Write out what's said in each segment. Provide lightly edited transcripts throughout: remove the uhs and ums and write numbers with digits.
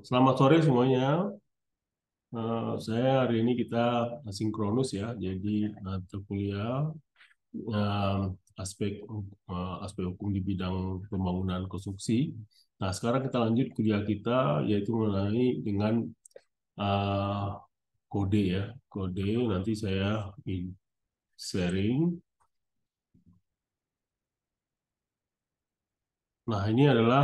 Selamat sore semuanya. Saya hari ini kita asinkronus ya, jadi mata kuliah eh, aspek aspek hukum di bidang pembangunan konstruksi. Nah, sekarang kita lanjut kuliah kita yaitu mengenai dengan eh, kode ya, kode. Nanti saya sharing. Nah, ini adalah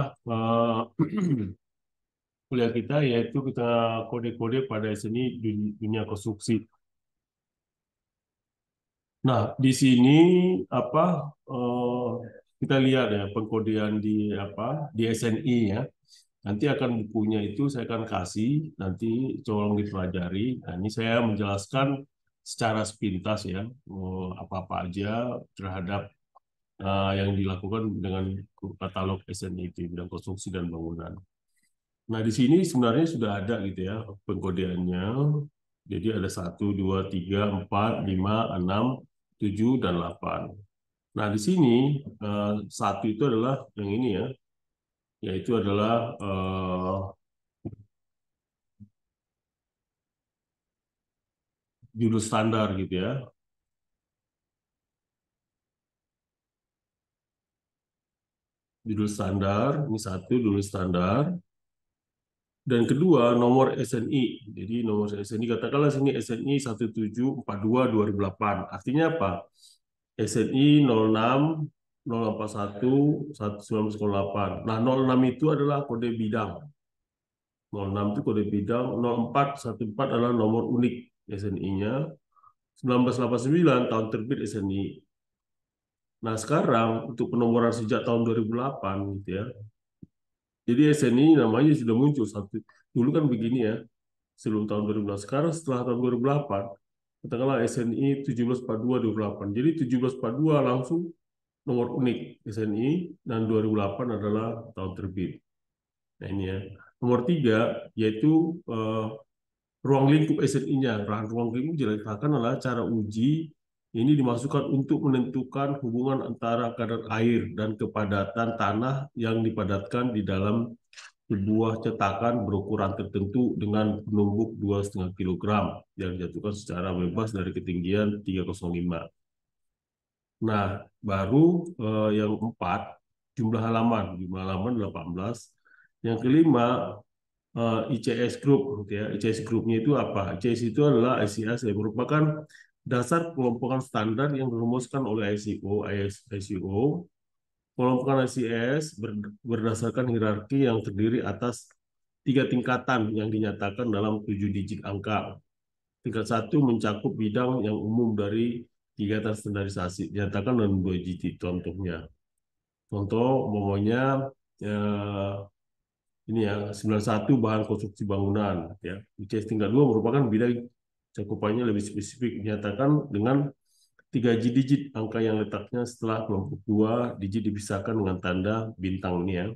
kuliah kita yaitu kita kode-kode pada seni dunia konstruksi. Nah, di sini apa eh, kita lihat ya pengkodean di di SNI ya. Nanti akan bukunya itu saya akan kasih, nanti tolong dipelajari. Nah, ini saya menjelaskan secara sepintas ya apa-apa aja terhadap yang dilakukan dengan katalog SNI itu bidang konstruksi dan bangunan. Nah, di sini sebenarnya sudah ada gitu ya pengkodeannya. Jadi ada satu, 2, 3, 4, 5, 6, 7, dan 8. Nah, di sini satu itu adalah yang ini ya, yaitu adalah judul standar gitu ya. Judul standar, ini satu judul standar. Dan kedua, nomor SNI. Jadi nomor SNI, katakanlah sini SNI 1742-2008. Artinya apa? SNI 06, 041, 1908. Nah, 06 itu adalah kode bidang. 06 itu kode bidang, 0414 adalah nomor unik SNI-nya, 1989 tahun terbit SNI. Nah, sekarang untuk penomoran sejak tahun 2008 gitu ya. Jadi SNI namanya sudah muncul satu. Dulu kan begini ya, sebelum tahun 2008. Sekarang setelah tahun 2008, katakanlah SNI 1742-2008. Jadi 1742 langsung nomor unik SNI dan 2008 adalah tahun terbit. Nah, ini ya. Nomor tiga yaitu ruang lingkup SNI-nya. Ruang lingkup diletakkan adalah cara uji ini dimasukkan untuk menentukan hubungan antara kadar air dan kepadatan tanah yang dipadatkan di dalam sebuah cetakan berukuran tertentu dengan penumbuk 2,5 kilogram yang dijatuhkan secara bebas dari ketinggian 305. Nah, baru yang empat, jumlah halaman 18. Yang kelima, ICS Group, gitu ya. ICS Group-nya itu apa? ICS itu adalah ICS yang merupakan dasar kelompokan standar yang dirumuskan oleh ICO. Kelompokan ICS berdasarkan hierarki yang terdiri atas tiga tingkatan yang dinyatakan dalam 7 digit angka. Tingkat satu mencakup bidang yang umum dari kegiatan standarisasi, dinyatakan dalam 2 digit contohnya. Contoh, umumnya eh, ini ya 91 bahan konstruksi bangunan ya. ICS tingkat 2 merupakan bidang cakupannya lebih spesifik, dinyatakan dengan 3 digit angka yang letaknya setelah kelompok 2 digit dipisahkan dengan tanda bintang ini ya.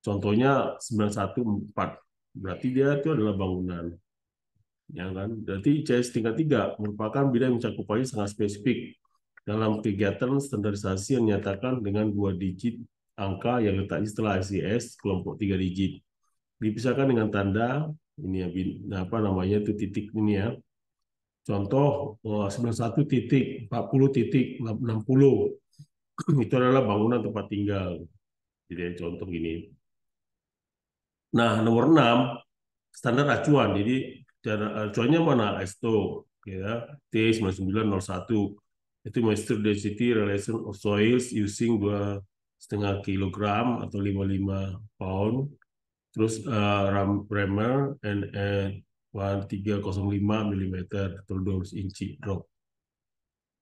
Contohnya 914. Berarti dia itu adalah bangunan. Ya kan? Berarti ICS tingkat 3 merupakan bidang yang cakupannya sangat spesifik dalam kegiatan standarisasi yang dinyatakan dengan 2 digit angka yang letaknya setelah ICS kelompok 3 digit. Dipisahkan dengan tanda ini ya, apa namanya itu titik ini ya. Contoh 91 titik, 40 titik, 60 itu adalah bangunan tempat tinggal. Jadi contoh gini. Nah, nomor 6 standar acuan. Jadi acuannya mana? ASTO ya, T9901. Itu Moisture Density Relation of Soils using 2,5 kilogram atau 55 pound. Terus Bremer NE 1305 milimeter atau 12 inci drop.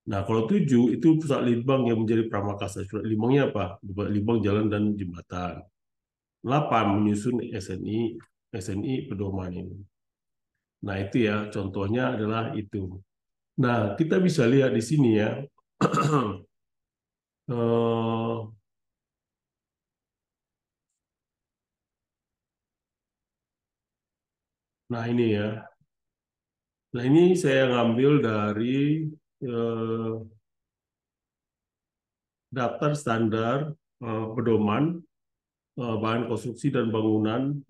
Nah, kalau 7 itu pusat litbang yang menjadi pramakasa. Pusat litbangnya apa? Litbang jalan dan jembatan. 8 menyusun SNI pedoman ini. Nah, itu ya contohnya adalah itu. Nah, kita bisa lihat di sini ya. Eh, nah, ini ya. Nah, ini saya ngambil dari eh, daftar standar pedoman bahan konstruksi dan bangunan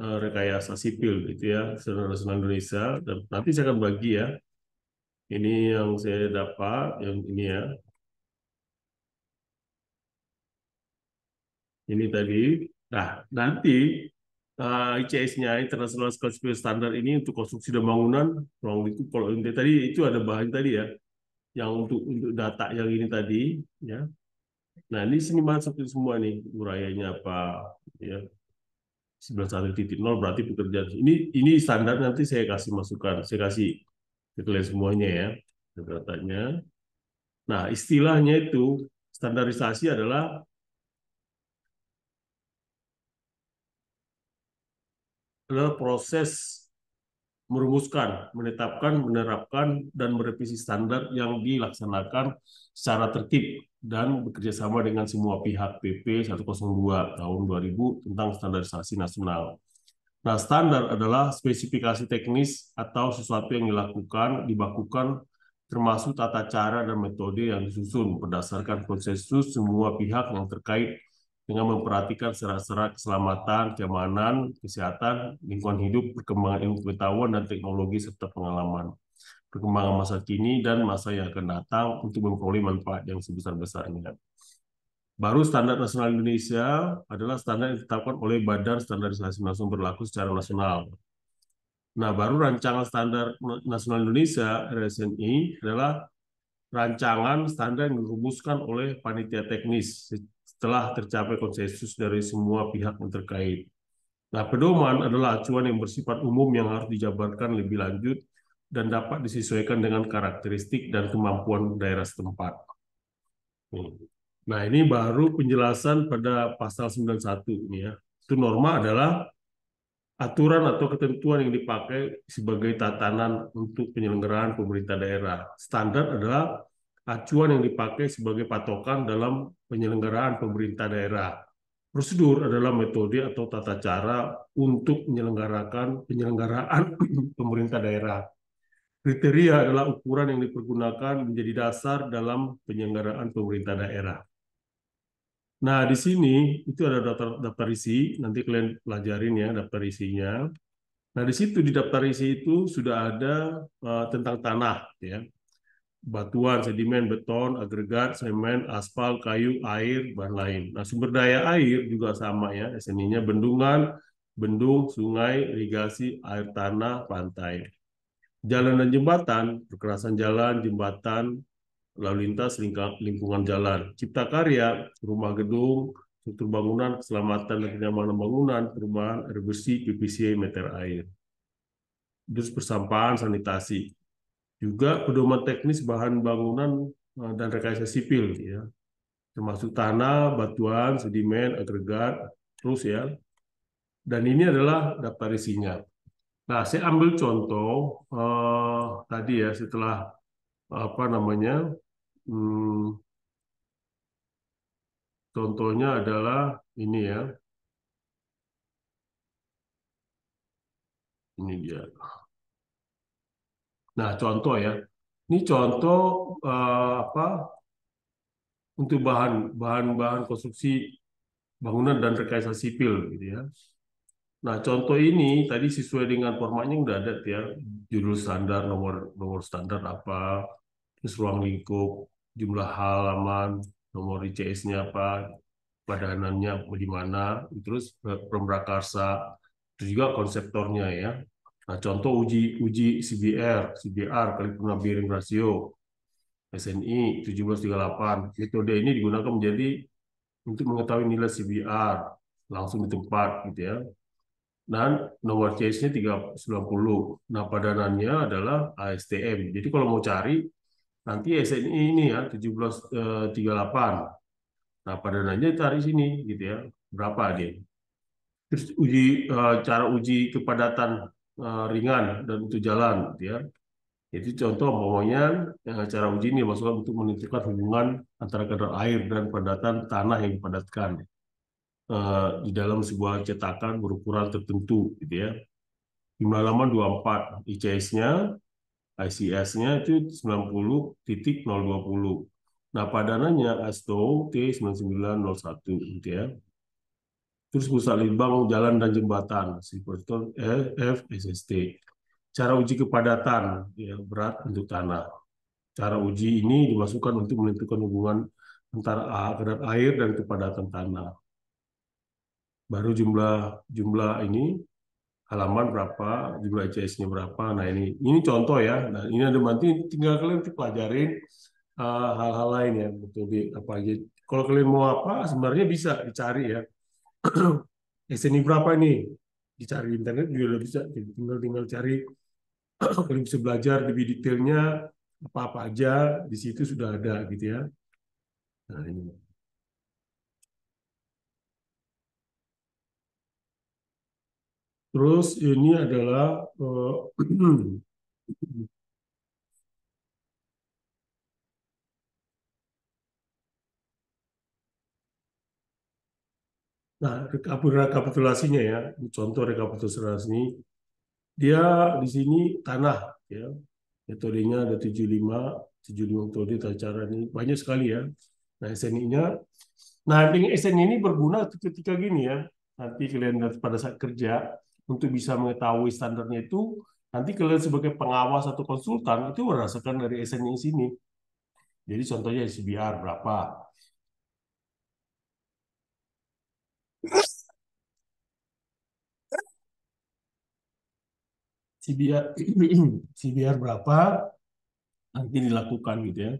rekayasa sipil gitu ya, Standar Nasional Indonesia. Dan nanti saya akan bagi ya. Ini yang saya dapat, yang ini ya. Ini tadi. Nah, nanti ICS-nya, International Scale Standard ini untuk konstruksi dan bangunan, ruang lingkup, kalau ini tadi itu ada bahan tadi ya, yang untuk data yang ini tadi, ya. Nah, ini sini masuk semua nih, uraiannya apa, ya. 91.0 berarti pekerjaan. Ini standar nanti saya kasih masukan, saya kasih ke kalian semuanya ya, datanya. Nah, istilahnya itu standarisasi adalah proses merumuskan, menetapkan, menerapkan, dan merevisi standar yang dilaksanakan secara tertib dan bekerja sama dengan semua pihak. PP 102 tahun 2000 tentang standarisasi nasional. Nah, standar adalah spesifikasi teknis atau sesuatu yang dilakukan, dibakukan, termasuk tata cara dan metode yang disusun berdasarkan konsensus semua pihak yang terkait dengan memperhatikan serat-serat keselamatan, keamanan, kesehatan, lingkungan hidup, perkembangan ilmu pengetahuan dan teknologi, serta pengalaman, perkembangan masa kini dan masa yang akan datang untuk memperoleh manfaat yang sebesar-besarnya. Baru standar nasional Indonesia adalah standar yang ditetapkan oleh Badan Standarisasi Nasional berlaku secara nasional. Nah, baru rancangan standar nasional Indonesia (RSNI) adalah rancangan standar yang dirumuskan oleh panitia teknis setelah tercapai konsensus dari semua pihak yang terkait. Nah, pedoman adalah acuan yang bersifat umum yang harus dijabarkan lebih lanjut dan dapat disesuaikan dengan karakteristik dan kemampuan daerah setempat. Nah, ini baru penjelasan pada pasal 91 ini ya. Itu norma adalah aturan atau ketentuan yang dipakai sebagai tatanan untuk penyelenggaraan pemerintah daerah. Standar adalah acuan yang dipakai sebagai patokan dalam penyelenggaraan pemerintah daerah. Prosedur adalah metode atau tata cara untuk penyelenggaraan pemerintah daerah. Kriteria adalah ukuran yang dipergunakan menjadi dasar dalam penyelenggaraan pemerintah daerah. Nah, di sini itu ada daftar isi, nanti kalian pelajarin ya daftar isinya. Nah, di situ di daftar isi itu sudah ada tentang tanah ya. Batuan, sedimen, beton, agregat, semen, aspal, kayu, air, bahan lain. Nah, sumber daya air juga sama ya, SNI-nya bendungan, bendung, sungai, irigasi, air tanah, pantai. Jalan dan jembatan, perkerasan jalan, jembatan, lalu lintas, lingkungan jalan. Cipta karya, rumah gedung, struktur bangunan, keselamatan dan kenyamanan bangunan, perumahan, air bersih, PVC, meter air. Terus persampahan, sanitasi. Juga pedoman teknis bahan bangunan dan rekayasa sipil, ya, termasuk tanah, batuan, sedimen, agregat, terus ya. Dan ini adalah daftar isinya. Nah, saya ambil contoh tadi ya setelah apa namanya, hmm, contohnya adalah ini ya, ini dia. Nah, contoh ya, ini contoh apa untuk bahan konstruksi bangunan dan rekayasa sipil, gitu ya. Nah, contoh ini tadi sesuai dengan formatnya udah ada ya, judul standar, nomor nomor standar apa, terus ruang lingkup, jumlah halaman, nomor ICS-nya apa, padanannya di mana, terus pemrakarsa, terus juga konseptornya ya. Nah, contoh uji uji CBR kali Purna Bearing Rasio, SNI 1738. Metode ini digunakan menjadi untuk mengetahui nilai CBR langsung di tempat gitu ya. Dan nomor case-nya 390. Nah, padanannya adalah ASTM. Jadi kalau mau cari nanti SNI ini ya 1738. Nah, padanannya cari sini gitu ya. Berapa dia? Terus cara uji kepadatan ringan dan untuk jalan gitu ya. Jadi contoh umpamanya cara uji ini maksudnya untuk menentukan hubungan antara kadar air dan padatan tanah yang dipadatkan di dalam sebuah cetakan berukuran tertentu gitu ya. Jumlah halaman 24, ICS-nya, ICS-nya itu 90.020. Nah, padanannya ASTO T9901 gitu ya. Terus pusat litbang jalan dan jembatan, seperti itu FSST. Cara uji kepadatan, ya, berat untuk tanah. Cara uji ini dimasukkan untuk menentukan hubungan antara kadar air dan kepadatan tanah. Baru jumlah jumlah ini halaman berapa, jumlah ICS-nya berapa. Nah ini contoh ya. Nah ini ada nanti tinggal kalian pelajarin hal-hal lain ya, betul di apa aja. Kalau kalian mau apa, sebenarnya bisa dicari ya. SNI berapa nih? Dicari di internet juga udah bisa. Tinggal tinggal cari. Kalian bisa belajar lebih detailnya apa-apa aja di situ sudah ada gitu ya. Nah ini. Terus ini adalah nah, rekapitulasinya ya, contoh rekapitulasi ini, dia di sini tanah, ya, metodenya ada 75 metode tata cara ini banyak sekali ya. Nah, SNI-nya, nah ini SNI ini berguna ketika gini ya, nanti kalian pada saat kerja untuk bisa mengetahui standarnya itu, nanti kalian sebagai pengawas atau konsultan itu merasakan dari SNI sini. Jadi contohnya CBR berapa, CBR CBR berapa nanti dilakukan gitu ya.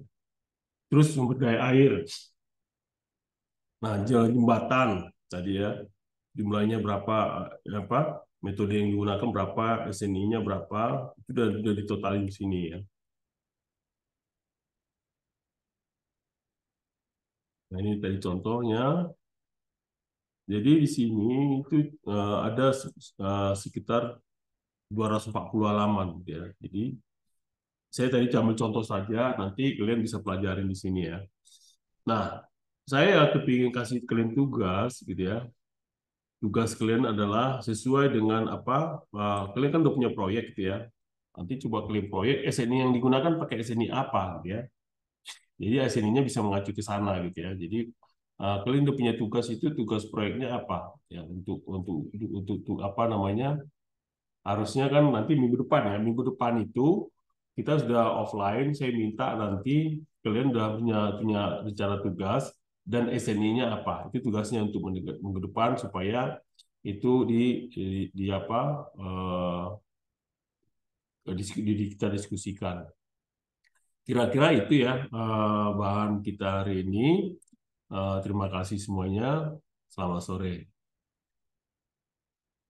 Terus sumber daya air. Nah, jalan jembatan tadi ya, jumlahnya berapa, apa metode yang digunakan berapa, SNI-nya berapa, itu udah ditotalin di sini ya. Nah, ini tadi contohnya. Jadi di sini itu ada sekitar 240 halaman gitu ya. Jadi saya tadi ambil contoh saja, nanti kalian bisa pelajarin di sini ya. Nah, saya kepingin kasih kalian tugas gitu ya. Tugas kalian adalah sesuai dengan apa, kalian kan udah punya proyek gitu ya. Nanti coba kalian proyek SNI yang digunakan pakai SNI apa gitu ya. Jadi SNI-nya bisa mengacu ke sana gitu ya. Jadi kalian udah punya tugas, itu tugas proyeknya apa ya, untuk apa namanya, harusnya kan nanti minggu depan ya. Minggu depan itu kita sudah offline, saya minta nanti kalian udah punya rencana tugas dan SNI-nya apa. Itu tugasnya untuk minggu depan supaya itu di apa, kita diskusikan. Kira-kira itu ya bahan kita hari ini. Terima kasih semuanya. Selamat sore.